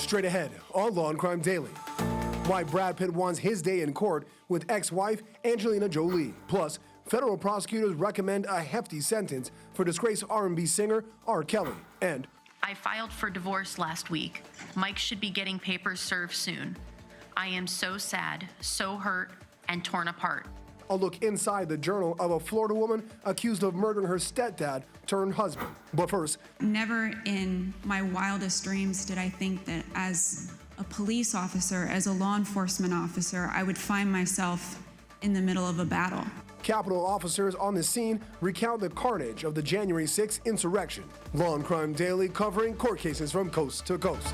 Straight ahead on Law&Crime Daily. Why Brad Pitt wants his day in court with ex-wife Angelina Jolie. Plus, federal prosecutors recommend a hefty sentence for disgraced R&B singer R. Kelly. And I filed for divorce last week. Mike should be getting papers served soon. I am so sad, so hurt, and torn apart. a look inside the journal of a Florida woman accused of murdering her stepdad-turned-husband. But first, never in my wildest dreams did I think that as a police officer, as a law enforcement officer, I would find myself in the middle of a battle. Capitol officers on the scene recount the carnage of the January 6th insurrection. Law&Crime Daily covering court cases from coast to coast.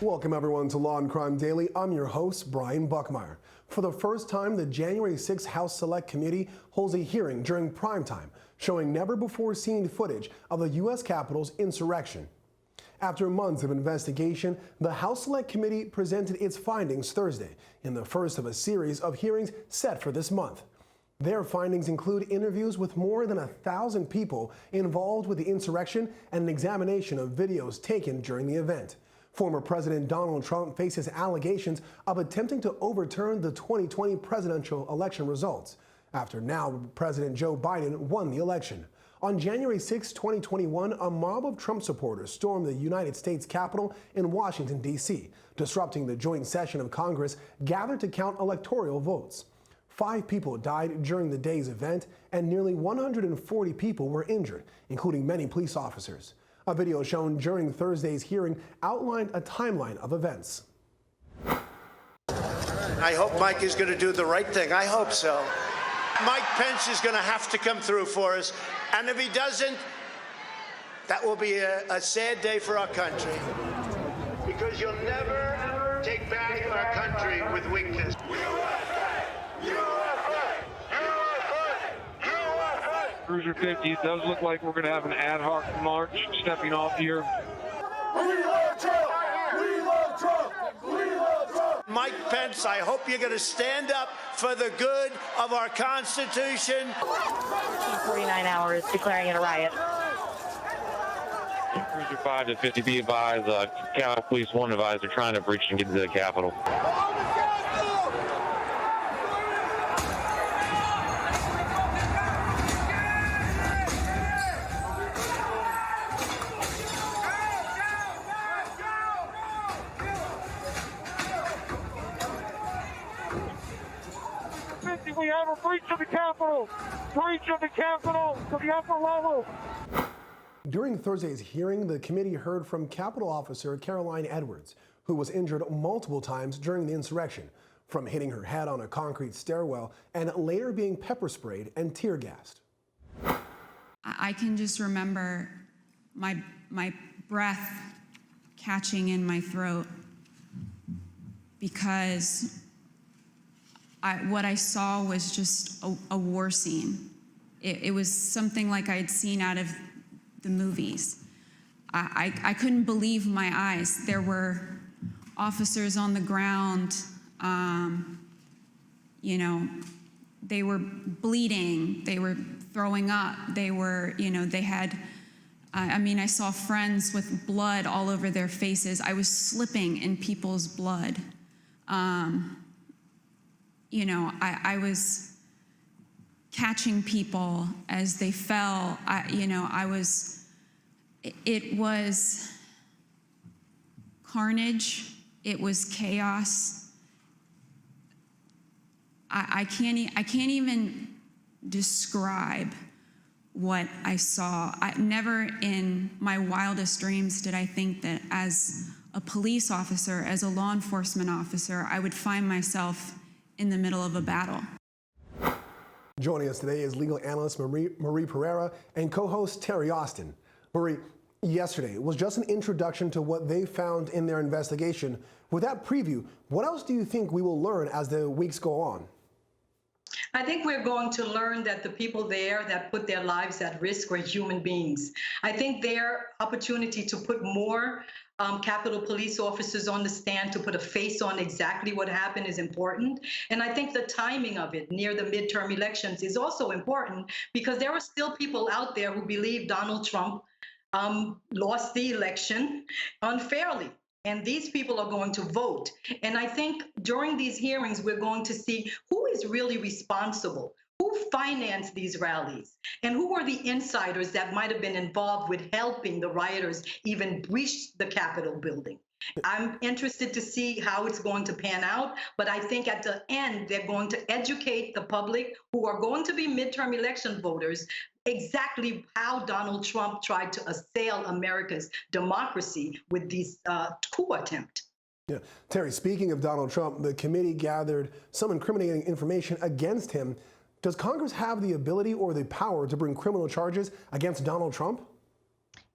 Welcome everyone to Law&Crime Daily. I'm your host, Brian Buckmeyer. For the first time, the January 6th House Select Committee holds a hearing during primetime, showing never-before-seen footage of the U.S. Capitol's insurrection. After months of investigation, the House Select Committee presented its findings Thursday in the first of a series of hearings set for this month. Their findings include interviews with more than 1,000 people involved with the insurrection and an examination of videos taken during the event. Former President Donald Trump faces allegations of attempting to overturn the 2020 presidential election results, after now President Joe Biden won the election. On January 6, 2021, a mob of Trump supporters stormed the United States Capitol in Washington, D.C., disrupting the joint session of Congress gathered to count electoral votes. 5 people died during the day's event, and nearly 140 people were injured, including many police officers. A video shown during Thursday's hearing outlined a timeline of events. I hope Mike is going to do the right thing. I hope so. Mike Pence is going to have to come through for us. And if he doesn't, that will be a sad day for our country. Because you'll never take back our country with weakness. Cruiser 50, it does look like we're going to have an ad hoc march stepping off here. We love Trump! We love Trump! We love Trump! Mike Pence, I hope you're going to stand up for the good of our Constitution. 49 hours declaring it a riot. Cruiser 5 to 50, be advised, Capitol Police 1 advised they're trying to breach and get into the Capitol. We have a breach of the Capitol! Breach of the Capitol to the upper level! During Thursday's hearing, the committee heard from Capitol officer Caroline Edwards, who was injured multiple times during the insurrection, from hitting her head on a concrete stairwell and later being pepper sprayed and tear gassed. I can just remember my breath catching in my throat because what I saw was just a war scene. It was something like I had seen out of the movies. I couldn't believe my eyes. There were officers on the ground, they were bleeding, they were throwing up, they were, they had, I saw friends with blood all over their faces. I was slipping in people's blood. I was catching people as they fell. It was carnage. It was chaos. I can't even describe what I saw. Never in my wildest dreams did I think that as a police officer, as a law enforcement officer, I would find myself in the middle of a battle. Joining us today is legal analyst Marie Pereira and co-host Terry Austin. Marie, yesterday was just an introduction to what they found in their investigation. With that preview, what else do you think we will learn as the weeks go on? I think we're going to learn that the people there that put their lives at risk were human beings. I think their opportunity to put more Capitol Police officers on the stand to put a face on exactly what happened is important. And I think the timing of it near the midterm elections is also important because there are still people out there who believe Donald Trump lost the election unfairly. And these people are going to vote. And I think during these hearings, we're going to see who is really responsible, who financed these rallies, and who were the insiders that might have been involved with helping the rioters even breach the Capitol building. I'm interested to see how it's going to pan out, but I think at the end, they're going to educate the public who are going to be midterm election voters exactly how Donald Trump tried to assail America's democracy with this coup attempt. Yeah. Terry, speaking of Donald Trump, the committee gathered some incriminating information against him. Does Congress have the ability or the power to bring criminal charges against Donald Trump?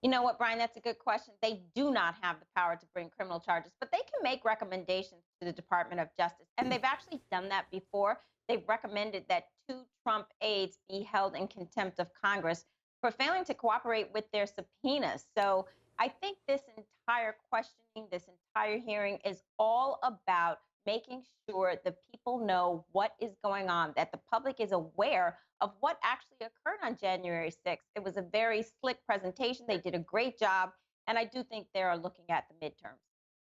You know what, Brian, that's a good question. They do not have the power to bring criminal charges, but they can make recommendations to the Department of Justice. And they've actually done that before. They've recommended that 2 Trump aides be held in contempt of Congress for failing to cooperate with their subpoenas. So I think this entire questioning, this entire hearing is all about making sure the people know what is going on, that the public is aware of what actually occurred on January 6th. It was a very slick presentation. They did a great job. And I do think they are looking at the midterms.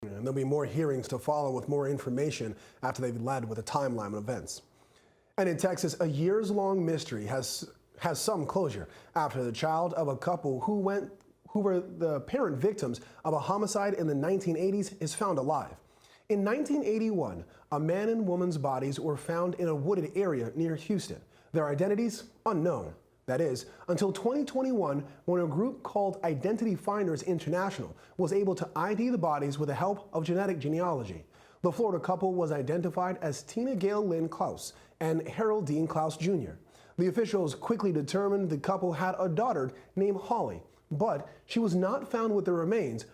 And there'll be more hearings to follow with more information after they've led with a timeline of events. And in Texas, a years-long mystery has some closure after the child of a couple who were the parent victims of a homicide in the 1980s is found alive. In 1981, a man and woman's bodies were found in a wooded area near Houston. Their identities unknown. That is, until 2021, when a group called Identity Finders International was able to ID the bodies with the help of genetic genealogy. The Florida couple was identified as Tina Gail Lynn Klaus and Harold Dean Klaus Jr. The officials quickly determined the couple had a daughter named Holly, but she was not found with the remains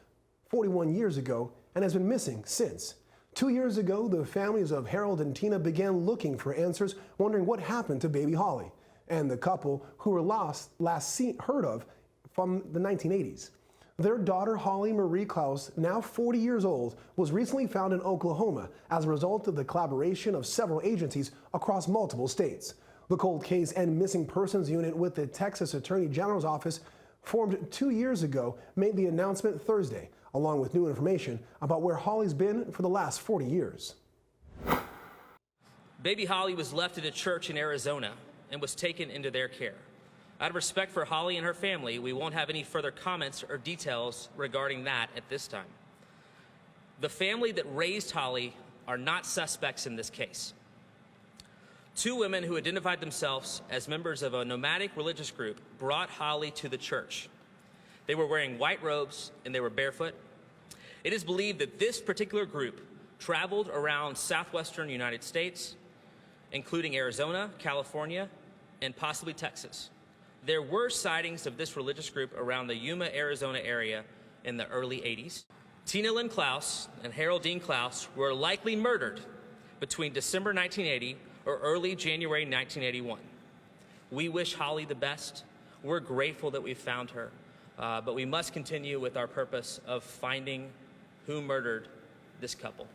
41 years ago and has been missing since. 2 years ago, the families of Harold and Tina began looking for answers, wondering what happened to baby Holly and the couple who were last heard of from the 1980s. Their daughter, Holly Marie Klaus, now 40 years old, was recently found in Oklahoma as a result of the collaboration of several agencies across multiple states. The Cold Case and Missing Persons Unit with the Texas Attorney General's Office, formed 2 years ago, made the announcement Thursday, along with new information about where Holly's been for the last 40 years. Baby Holly was left at a church in Arizona and was taken into their care. Out of respect for Holly and her family, we won't have any further comments or details regarding that at this time. The family that raised Holly are not suspects in this case. 2 women who identified themselves as members of a nomadic religious group brought Holly to the church. They were wearing white robes and they were barefoot. It is believed that this particular group traveled around southwestern United States, including Arizona, California, and possibly Texas. There were sightings of this religious group around the Yuma, Arizona area in the early 80s. Tina Lynn Klaus and Harold Dean Klaus were likely murdered between December 1980 or early January 1981. We wish Holly the best. We're grateful that we found her, but we must continue with our purpose of finding who murdered this couple.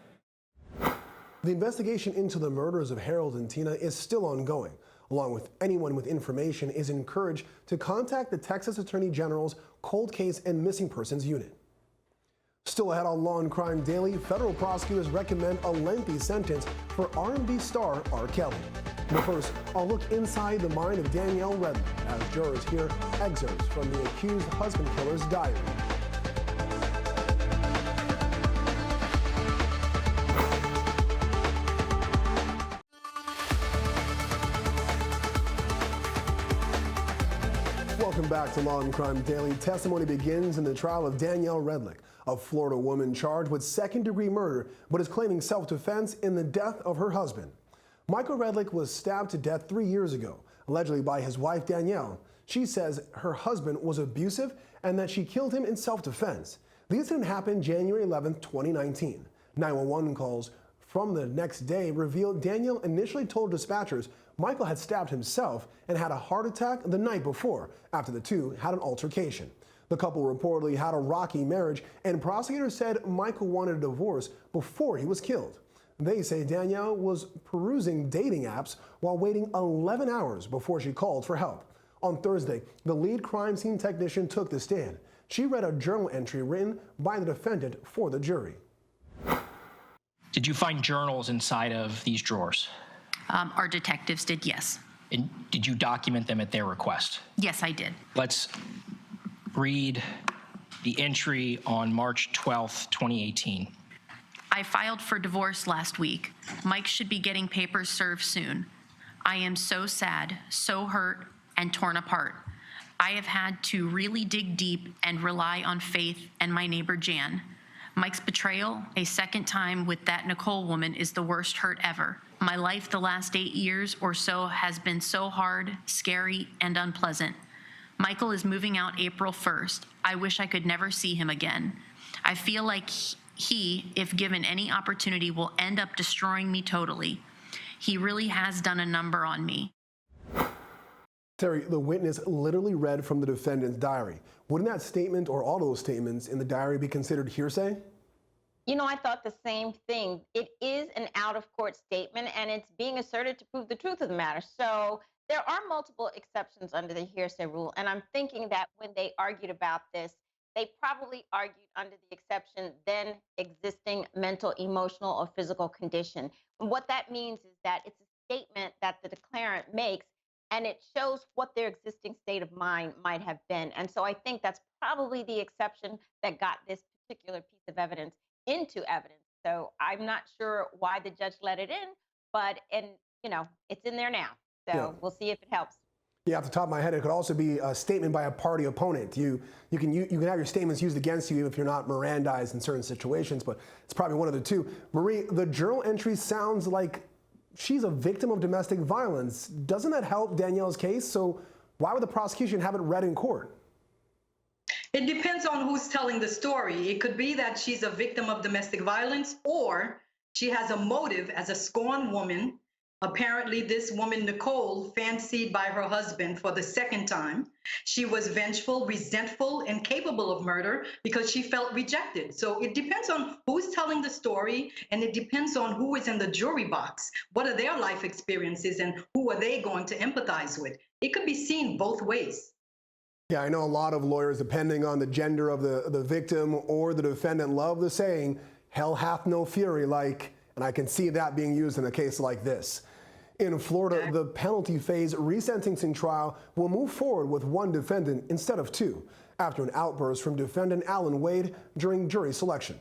The investigation into the murders of Harold and Tina is still ongoing. Along with anyone with information is encouraged to contact the Texas Attorney General's Cold Case and Missing Persons Unit. Still ahead on Law and Crime Daily, federal prosecutors recommend a lengthy sentence for R&B star R. Kelly. But first, I'll look inside the mind of Danielle Redlick as jurors hear excerpts from the accused husband killer's diary. Welcome back to Law and Crime Daily. Testimony begins in the trial of Danielle Redlick, a Florida woman charged with second-degree murder but is claiming self-defense in the death of her husband. Michael Redlich was stabbed to death 3 years ago, allegedly by his wife Danielle. She says her husband was abusive and that she killed him in self-defense. The incident happened January 11, 2019. 911 calls from the next day revealed Danielle initially told dispatchers Michael had stabbed himself and had a heart attack the night before after the two had an altercation. The couple reportedly had a rocky marriage, and prosecutors said Michael wanted a divorce before he was killed. They say Danielle was perusing dating apps while waiting 11 hours before she called for help. On Thursday, the lead crime scene technician took the stand. She read a journal entry written by the defendant for the jury. Did you find journals inside of these drawers? Our detectives did, yes. And did you document them at their request? Yes, I did. Let's read the entry on March 12th, 2018. I filed for divorce last week. Mike should be getting papers served soon. I am so sad, so hurt, and torn apart. I have had to really dig deep and rely on Faith and my neighbor Jan. Mike's betrayal, a second time with that Nicole woman, is the worst hurt ever. My life the last 8 years or so has been so hard, scary, and unpleasant. Michael is moving out April 1st. I wish I could never see him again. I feel like he, if given any opportunity, will end up destroying me totally. He really has done a number on me. Terry, the witness literally read from the defendant's diary. Wouldn't that statement or all those statements in the diary be considered hearsay? You know, I thought the same thing. It is an out-of-court statement, and it's being asserted to prove the truth of the matter. So there are multiple exceptions under the hearsay rule, and I'm thinking that when they argued about this, they probably argued under the exception then existing mental, emotional, or physical condition. And what that means is that it's a statement that the declarant makes, and it shows what their existing state of mind might have been. And so I think that's probably the exception that got this particular piece of evidence into evidence. So I'm not sure why the judge let it in, but it's in there now. So We'll see if it helps. Yeah, off the top of my head, it could also be a statement by a party opponent. You can have your statements used against you if you're not Mirandized in certain situations, but it's probably one of the two. Marie, the journal entry sounds like she's a victim of domestic violence. Doesn't that help Danielle's case? So why would the prosecution have it read in court? It depends on who's telling the story. It could be that she's a victim of domestic violence, or she has a motive as a scorned woman. Apparently, this woman, Nicole, fancied by her husband for the second time. She was vengeful, resentful, and capable of murder because she felt rejected. So it depends on who's telling the story, and it depends on who is in the jury box. What are their life experiences, and who are they going to empathize with? It could be seen both ways. Yeah, I know a lot of lawyers, depending on the gender of the victim or the defendant, love the saying, hell hath no fury, and I can see that being used in a case like this. In Florida, the penalty phase resentencing trial will move forward with one defendant instead of two, after an outburst from defendant Alan Wade during jury selection.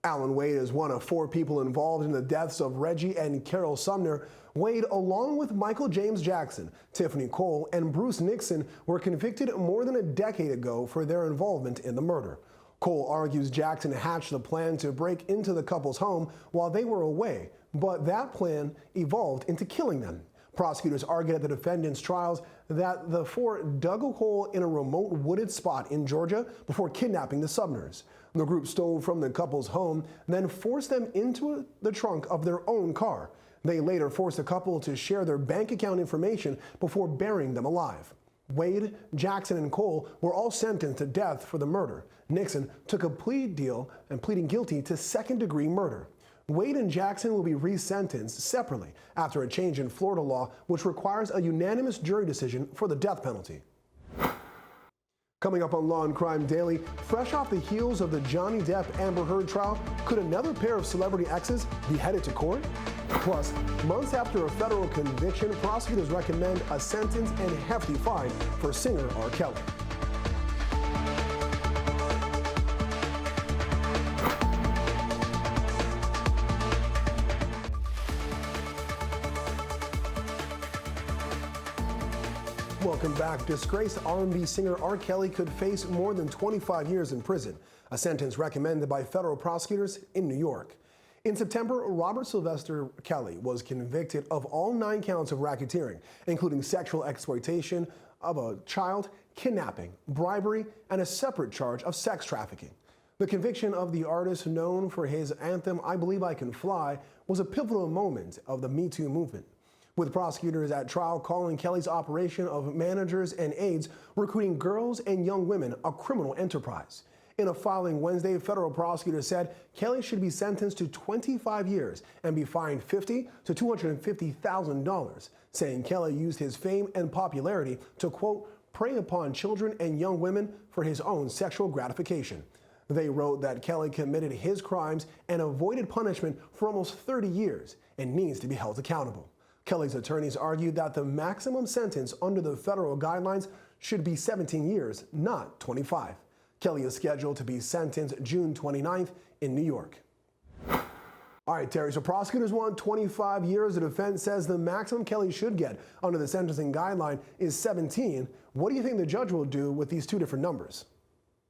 Alan Wade is one of 4 people involved in the deaths of Reggie and Carol Sumner. Wade, along with Michael James Jackson, Tiffany Cole, and Bruce Nixon, were convicted more than a decade ago for their involvement in the murder. Cole argues Jackson hatched the plan to break into the couple's home while they were away, but that plan evolved into killing them. Prosecutors argued at the defendants' trials that the 4 dug a hole in a remote wooded spot in Georgia before kidnapping the Sumners. The group stole from the couple's home, then forced them into the trunk of their own car. They later forced the couple to share their bank account information before burying them alive. Wade, Jackson, and Cole were all sentenced to death for the murder. Nixon took a plea deal and pleading guilty to second-degree murder. Wade and Jackson will be resentenced separately after a change in Florida law, which requires a unanimous jury decision for the death penalty. Coming up on Law and Crime Daily, fresh off the heels of the Johnny Depp-Amber Heard trial, could another pair of celebrity exes be headed to court? Plus, months after a federal conviction, prosecutors recommend a sentence and hefty fine for singer R. Kelly. Welcome back. Disgraced R&B singer R. Kelly could face more than 25 years in prison, a sentence recommended by federal prosecutors in New York. In September, Robert Sylvester Kelly was convicted of all 9 counts of racketeering, including sexual exploitation of a child, kidnapping, bribery, and a separate charge of sex trafficking. The conviction of the artist, known for his anthem, I Believe I Can Fly, was a pivotal moment of the Me Too movement. with prosecutors at trial calling Kelly's operation of managers and aides recruiting girls and young women a criminal enterprise. In a filing Wednesday, federal prosecutors said Kelly should be sentenced to 25 years and be fined $50,000 to $250,000, saying Kelly used his fame and popularity to, quote, prey upon children and young women for his own sexual gratification. They wrote that Kelly committed his crimes and avoided punishment for almost 30 years and needs to be held accountable. Kelly's attorneys argued that the maximum sentence under the federal guidelines should be 17 years, not 25. Kelly is scheduled to be sentenced June 29th in New York. All right, Terry, so prosecutors want 25 years. The defense says the maximum Kelly should get under the sentencing guideline is 17. What do you think the judge will do with these two different numbers?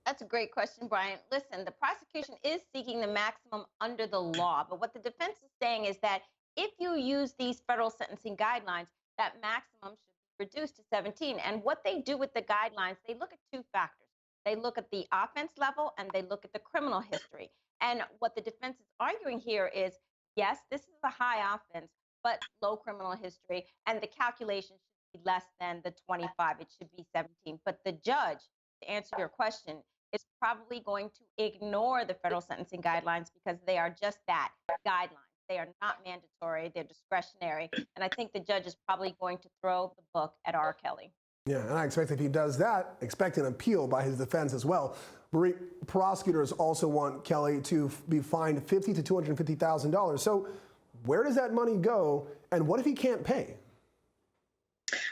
That's a great question, Brian. Listen, the prosecution is seeking the maximum under the law, but what the defense is saying is that if you use these federal sentencing guidelines, that maximum should be reduced to 17. And what they do with the guidelines, they look at two factors. They look at the offense level and they look at the criminal history. And what the defense is arguing here is, yes, this is a high offense, but low criminal history, and the calculation should be less than the 25. It should be 17. But the judge, to answer your question, is probably going to ignore the federal sentencing guidelines because they are just that, guidelines. They are not mandatory, they're discretionary. And I think the judge is probably going to throw the book at R. Kelly. Yeah, and I expect if he does that, expect an appeal by his defense as well. Prosecutors also want Kelly to be fined $50,000 to $250,000. So where does that money go, and what if he can't pay?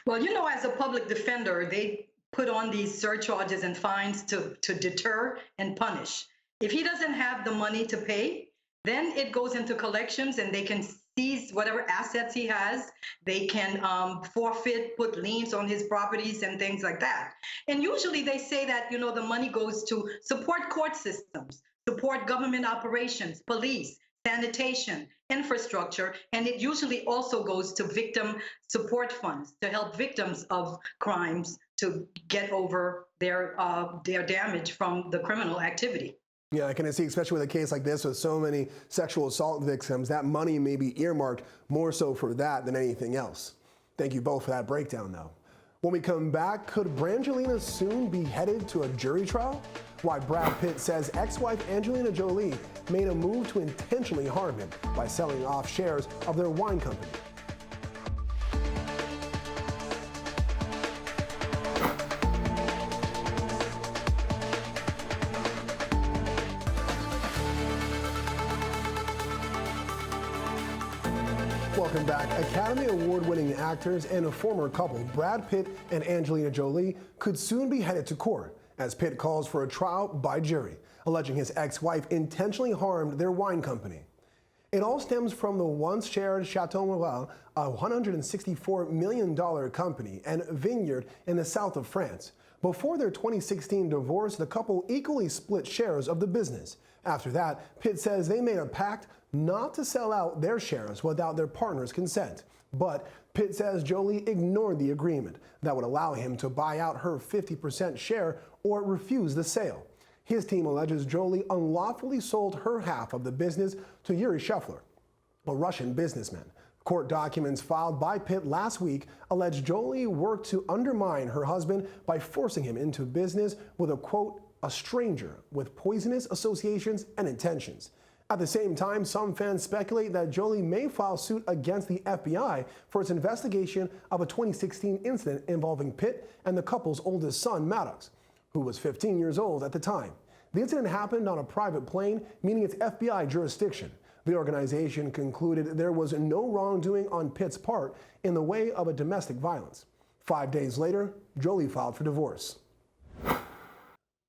Well, you know, as a public defender, they put on these surcharges and fines to deter and punish. If he doesn't have the money to pay, then it goes into collections and they can seize whatever assets he has. They can forfeit, put liens on his properties and things like that. And usually they say that, you know, the money goes to support court systems, support government operations, police, sanitation, infrastructure, and it usually also goes to victim support funds to help victims of crimes to get over their damage from the criminal activity. Yeah, I can see, especially with a case like this with so many sexual assault victims, that money may be earmarked more so for that than anything else. Thank you both for that breakdown, though. When we come back, could Brangelina soon be headed to a jury trial? Why Brad Pitt says ex-wife Angelina Jolie made a move to intentionally harm him by selling off shares of their wine company. Welcome back. Academy Award-winning actors and a former couple, Brad Pitt and Angelina Jolie, could soon be headed to court as Pitt calls for a trial by jury, alleging his ex-wife intentionally harmed their wine company. It all stems from the once-shared Chateau Noel, a $164 million company and vineyard in the south of France. Before their 2016 divorce, the couple equally split shares of the business. After that, Pitt says they made a pact not to sell out their shares without their partner's consent. But Pitt says Jolie ignored the agreement that would allow him to buy out her 50% share or refuse the sale. His team alleges Jolie unlawfully sold her half of the business to Yuri Shefler, a Russian businessman. Court documents filed by Pitt last week allege Jolie worked to undermine her husband by forcing him into business with a, quote, a stranger with poisonous associations and intentions. At the same time, some fans speculate that Jolie may file suit against the FBI for its investigation of a 2016 incident involving Pitt and the couple's oldest son, Maddox, who was 15 years old at the time. The incident happened on a private plane, meaning it's FBI jurisdiction. The organization concluded there was no wrongdoing on Pitt's part in the way of a domestic violence. 5 days later, Jolie filed for divorce.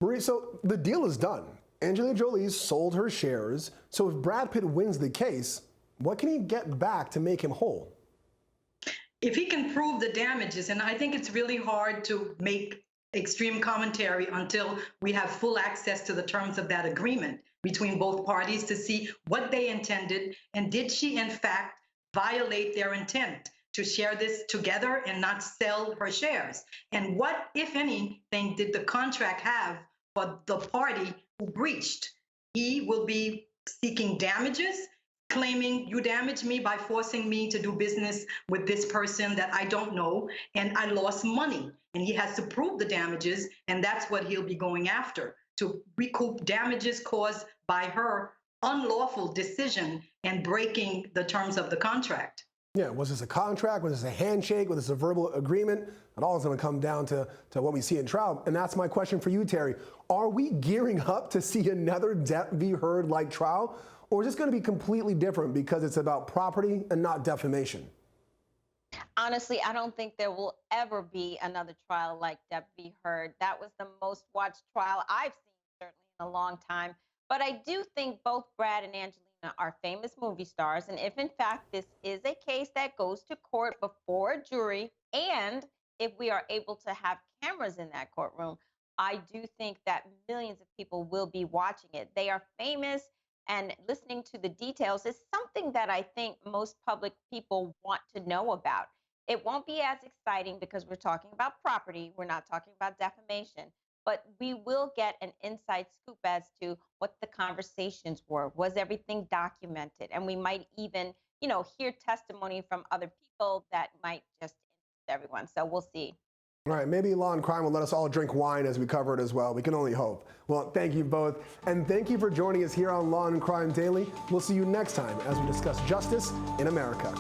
Marie, so the deal is done. Angelina Jolie sold her shares, so if Brad Pitt wins the case, what can he get back to make him whole? If he can prove the damages, and I think it's really hard to make extreme commentary until we have full access to the terms of that agreement between both parties to see what they intended, and did she in fact violate their intent to share this together and not sell her shares? And what, if anything, did the contract have for the party who breached? He will be seeking damages, claiming you damaged me by forcing me to do business with this person that I don't know, and I lost money. And he has to prove the damages, and that's what he'll be going after, to recoup damages caused by her unlawful decision and breaking the terms of the contract. Yeah, was this a contract? Was this a handshake? Was this a verbal agreement? It all is going to come down to what we see in trial. And that's my question for you, Terry. Are we gearing up to see another Depp v. Heard-like trial? Or is this going to be completely different because it's about property and not defamation? Honestly, I don't think there will ever be another trial like Depp v. Heard. That was the most watched trial I've seen, certainly in a long time. But I do think both Brad and Angelina are famous movie stars. And if, in fact, this is a case that goes to court before a jury, and if we are able to have cameras in that courtroom, I do think that millions of people will be watching it. They are famous, and listening to the details is something that I think most public people want to know about. It won't be as exciting because we're talking about property. We're not talking about defamation. But we will get an inside scoop as to what the conversations were. Was everything documented? And we might even, hear testimony from other people that might just interest everyone. So we'll see. All right, maybe Law and Crime will let us all drink wine as we cover it as well. We can only hope. Well, thank you both. And thank you for joining us here on Law and Crime Daily. We'll see you next time as we discuss justice in America.